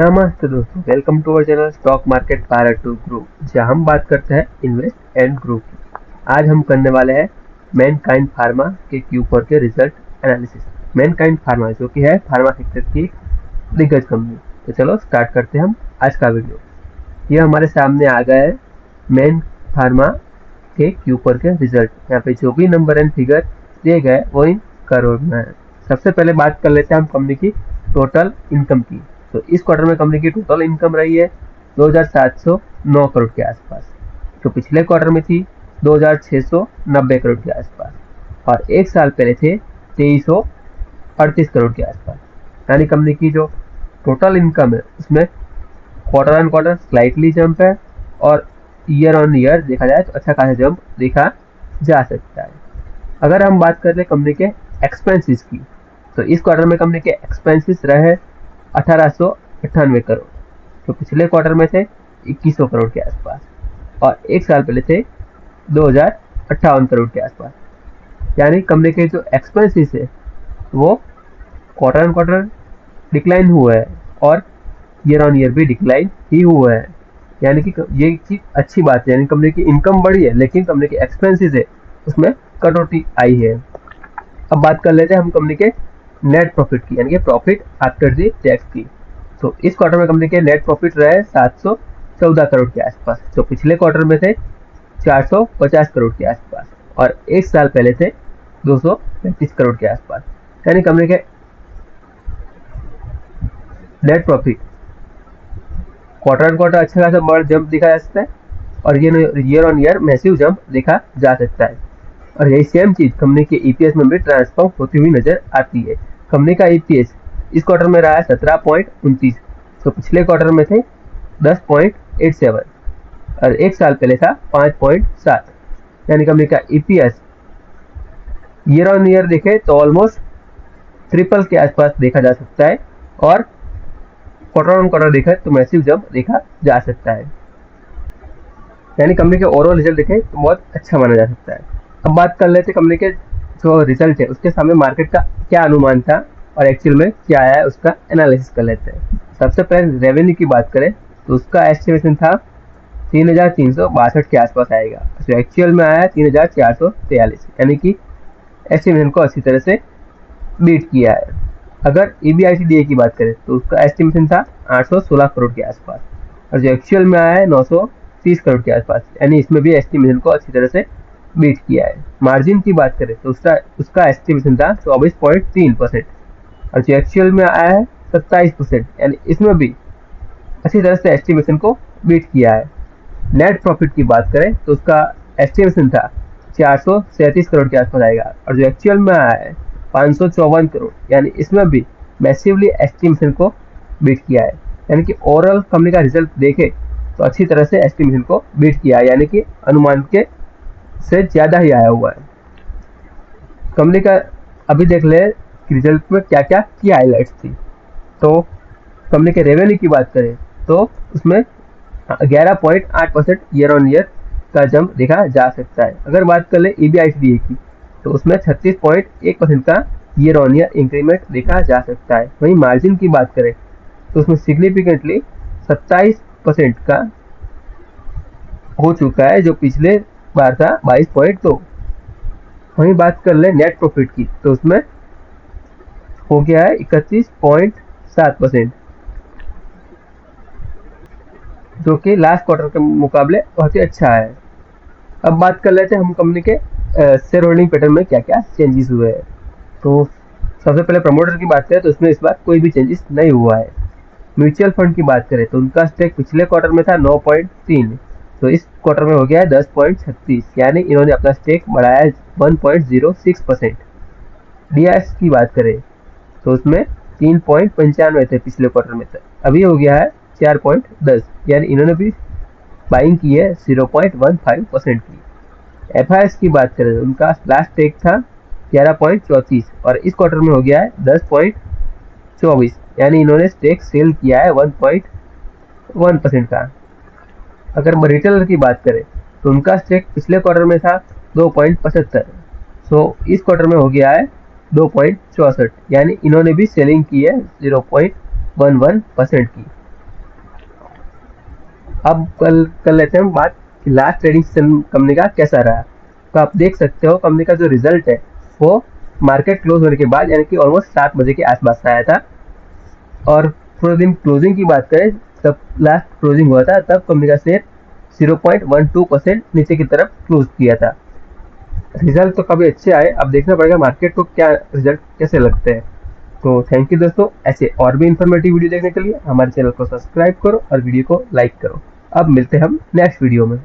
नमस्ते दोस्तों, welcome to our channel stock market power to grow, जहां हम बात करते हैं इन्वेस्ट एंड ग्रो की। आज हम करने वाले हैं मैनकाइंड फार्मा के Q4 के रिजल्ट एनालिसिस। मैनकाइंड फार्मा जो कि है फार्मा सेक्टर की दिग्गज कंपनी। तो चलो स्टार्ट करते हैं हम आज का वीडियो। ये हमारे सामने आ गया है मैन फार्मा के Q4 के रिजल्ट। यहाँ पे जो भी नंबर एंड फिगर दिए गए वो इन करोड़ में है। सबसे पहले बात कर लेते हैं हम कंपनी की टोटल इनकम की। तो इस क्वार्टर में कंपनी की टोटल इनकम रही है 2709 करोड़ के आसपास, जो पिछले क्वार्टर में थी 2690 करोड़ के आसपास, और एक साल पहले थे 2338 करोड़ के आसपास। यानी कंपनी की जो टोटल इनकम है उसमें quarter on quarter slightly jump है, और ईयर ऑन ईयर देखा जाए तो अच्छा खासा जंप देखा जा सकता है। अगर हम बात कर ले कंपनी के एक्सपेंसेस की, तो इस क्वार्टर में कंपनी के एक्सपेंसेस रहे 1898 करोड़, तो पिछले क्वार्टर में थे 2100 करोड़ के आसपास, और एक साल पहले थे 2058 करोड़ के आसपास। यानी कंपनी के जो एक्सपेंसेस है वो क्वार्टर ऑन क्वार्टर डिक्लाइन हुआ है, और ईयर ऑन ईयर भी डिक्लाइन ही हुआ है। यानी कि ये चीज अच्छी बात है, यानी कंपनी की इनकम बढ़ी है लेकिन कंपनी के एक्सपेंसेस है उसमें कटौती आई है। अब बात कर लेते हैं हम कंपनी के नेट प्रॉफिट की, यानी कि प्रॉफिट आफ्टर दी टैक्स की। तो इस क्वार्टर में कंपनी के नेट प्रॉफिट रहे 714 करोड़ के आसपास, जो पिछले क्वार्टर में थे 450 करोड़ के आसपास, और एक साल पहले थे 235 करोड़ के आसपास। यानी कंपनी के net profit quarter on quarter अच्छा खासा बड़ा जंप दिखा जा सकता है, और ये year on year massive jump देखा जा सकता है। और यही सेम चीज कंपनी के ईपीएस में भी ट्रांसफॉर्म होती हुई नजर आती है। कंपनी का ईपीएस इस क्वार्टर में रहा है 17.29, तो पिछले क्वार्टर में थे 10.87, और एक साल पहले था 5.7। यानी कंपनी का ईपीएस ईयर ऑन ईयर देखे तो ऑलमोस्ट ट्रिपल के आसपास देखा जा सकता है, और क्वार्टर ऑन क्वार्टर देखा तो मैसिव जंप देखा जा सकता है। यानी कंपनी के ओवरऑल रिजल्ट देखे तो बहुत अच्छा माना जा सकता है। अब बात कर लेते कंपनी के जो रिजल्ट है उसके सामने मार्केट का क्या अनुमान था और एक्चुअल में क्या आया है उसका एनालिसिस कर लेते हैं। सबसे पहले रेवेन्यू की बात करें तो उसका एस्टिमेशन था 3362 के आसपास आएगा, जो एक्चुअल में आया 3443, यानी कि एस्टिमेशन को अच्छी तरह से बीट किया है। अगर EBITDA की बात करें तो उसका एस्टिमेशन था 816 करोड़ के आसपास, और जो एक्चुअल में आया है 930 करोड़ के आसपास, यानी इसमें भी एस्टिमेशन को अच्छी तरह से बीट किया है। मार्जिन की बात करें तो उसका एस्टिमेशन था 24.3%, और जो एक्चुअल में आया है 27%, यानी इसमें भी अच्छी तरह से एस्टिमेशन को बीट किया है। नेट प्रॉफिट की बात करें तो उसका एस्टिमेशन था 437 करोड़ के आसपास आएगा, और जो एक्चुअल में आया है 554 करोड़, यानी इसमें भी मैसिवली एस्टिमेशन को बीट किया है। यानी कि ओवरऑल कंपनी का रिजल्ट देखे तो अच्छी तरह से एस्टिमेशन को बीट किया है, यानी कि अनुमान के से ज्यादा ही आया हुआ है कंपनी का। अभी देख ले रिजल्ट में क्या क्या की हाईलाइट्स थी। तो कंपनी के रेवेन्यू की बात करें तो उसमें 11.8% ईयर ऑन ईयर का जंप देखा जा सकता है। अगर बात कर ले EBITDA की तो उसमें 36.1% का ईयर ऑन ईयर इंक्रीमेंट देखा जा सकता है। वहीं मार्जिन की बात करें तो उसमें सिग्निफिकेंटली 27% का हो चुका है, जो पिछले बार था 22.2। वहीं बात कर ले नेट प्रॉफिट की तो उसमें हो गया है 31.7%, जो कि लास्ट क्वार्टर के मुकाबले बहुत ही अच्छा है। अब बात कर लेते हैं हम कंपनी के शेयर होल्डिंग पैटर्न में क्या क्या चेंजेस हुए हैं। तो सबसे पहले प्रमोटर की बात करें तो इसमें इस बार कोई भी चेंजेस नहीं हुआ है। म्यूचुअल फंड की बात करें तो उनका स्टेक पिछले क्वार्टर में था 9.3, तो इस क्वार्टर में हो गया है 10.36, यानी इन्होंने अपना स्टेक बढ़ाया 1.06%। डीआईएस की बात करें तो उसमें 3.95 थे पिछले क्वार्टर में, अभी हो गया है 4.10, यानी इन्होंने भी बाइंग की है 0.15% की। एफआईएस की बात करें तो उनका लास्ट स्टेक था 11.34, और इस क्वार्टर में हो गया है 10.24, यानी इन्होंने स्टेक सेल किया है 1.1% का। अगर रिटेलर की बात करें तो उनका स्टेक पिछले क्वार्टर में था 2.75, सो इस क्वार्टर में हो गया है 2.64, यानी इन्होंने भी सेलिंग की है 0.11% की। अब कल कर लेते हैं हम बात कि लास्ट ट्रेडिंग सेशन कंपनी का कैसा रहा। तो आप देख सकते हो कंपनी का जो रिजल्ट है वो मार्केट क्लोज होने के बाद यानी कि ऑलमोस्ट 7 बजे के आसपास आया था। और पूरे दिन क्लोजिंग की बात करें, तब लास्ट क्लोजिंग हुआ था तब कंपनी का शेयर 0.12% नीचे की तरफ क्लोज किया था। रिजल्ट तो काफ़ी अच्छे आए, अब देखना पड़ेगा मार्केट को क्या रिजल्ट कैसे लगते हैं। तो थैंक यू दोस्तों, ऐसे और भी इन्फॉर्मेटिव वीडियो देखने के लिए हमारे चैनल को सब्सक्राइब करो और वीडियो को लाइक करो। अब मिलते हैं हम नेक्स्ट वीडियो में।